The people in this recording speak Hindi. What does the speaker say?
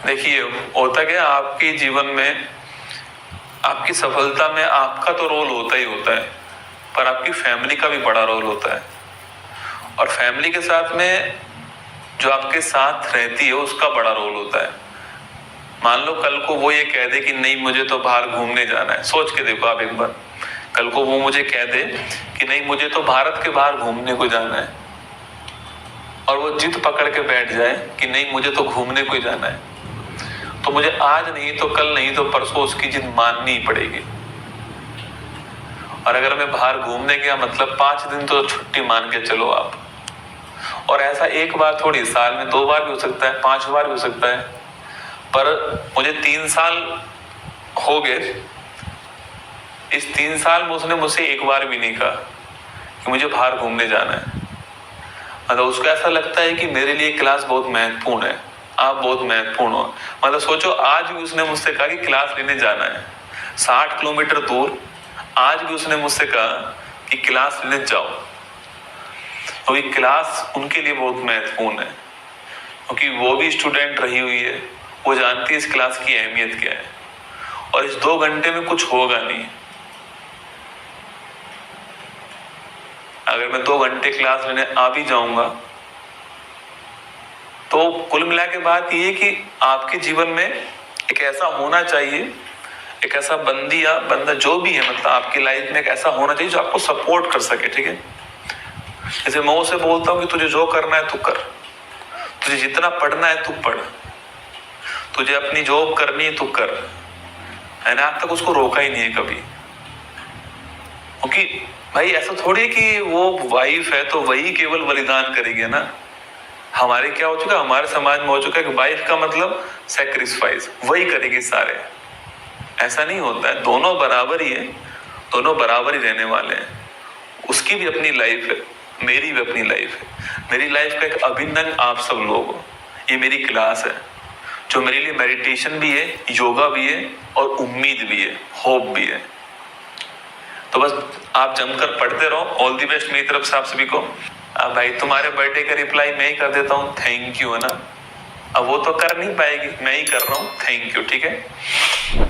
देखिए, होता क्या, आपके जीवन में आपकी सफलता में आपका तो रोल होता ही होता है, पर आपकी फैमिली का भी बड़ा रोल होता है। और फैमिली के साथ में जो आपके साथ रहती है उसका बड़ा रोल होता है। मान लो कल को वो ये कह दे कि नहीं मुझे तो बाहर घूमने जाना है, सोच के देखो आप एक बार, कल को वो मुझे कह दे कि नहीं मुझे तो भारत के बाहर घूमने को जाना है, और वो जिद पकड़ के बैठ जाए कि नहीं मुझे तो घूमने को ही जाना है, तो मुझे आज नहीं तो कल नहीं तो परसों उसकी जिद माननी ही पड़ेगी। और अगर मैं बाहर घूमने गया मतलब 5 दिन तो छुट्टी मान के चलो आप। और ऐसा एक बार थोड़ी, साल में 2 बार भी हो सकता है, 5 बार भी हो सकता है। पर मुझे 3 साल हो गए, इस 3 साल में उसने मुझसे एक बार भी नहीं कहा कि मुझे बाहर घूमने जाना है। मतलब उसको ऐसा लगता है कि मेरे लिए क्लास बहुत महत्वपूर्ण है, आप बहुत महत्वपूर्ण हो। मतलब सोचो, आज भी उसने मुझसे कहा कि क्लास लेने जाना है 60 किलोमीटर दूर, आज भी उसने मुझसे कहा कि क्लास लेने जाओ, क्योंकि क्लास उनके लिए बहुत महत्वपूर्ण है, क्योंकि वो भी स्टूडेंट रही हुई है, वो जानती है इस क्लास की अहमियत क्या है। और इस 2 घंटे में कुछ होगा नहीं। अगर मैं 2 घंटे क्लास लेने आ भी जाऊंगा तो कुल मिला के बात ये कि आपके जीवन में एक ऐसा होना चाहिए, एक ऐसा बंदी या बंदा जो भी है, मतलब आपकी लाइफ में एक ऐसा होना चाहिए जो आपको सपोर्ट कर सके। ठीक है, जैसे मैं उसे बोलता हूँ कि तुझे जो करना है तू कर, तुझे जितना पढ़ना है तू पढ़, तुझे अपनी जॉब करनी है तू कर। मैंने आज तक उसको रोका ही नहीं है कभी, क्योंकि भाई ऐसा थोड़ी है कि वो वाइफ है तो वही केवल बलिदान करेगी ना। हमारे क्या हो चुका है, हमारे समाज में हो चुका है कि वाइफ का मतलब सैक्रिफाइस, वही करेगी सारे। ऐसा नहीं होता है, दोनों बराबर ही है, दोनों बराबर ही रहने वाले हैं। उसकी भी अपनी लाइफ है, मेरी भी अपनी लाइफ है। मेरी लाइफ का एक अभिन्न अंग आप सब लोग हो। ये मेरी क्लास है जो मेरे लिए मेडिटेशन भी है, योगा भी है और उम्मीद भी है, होप भी है। तो बस आप जमकर पढ़ते रहो। ऑल द बेस्ट मेरी तरफ से आप सभी को। अब भाई तुम्हारे बर्थडे का रिप्लाई मैं ही कर देता हूँ, थैंक यू, है ना। अब वो तो कर नहीं पाएगी, मैं ही कर रहा हूँ, थैंक यू। ठीक है।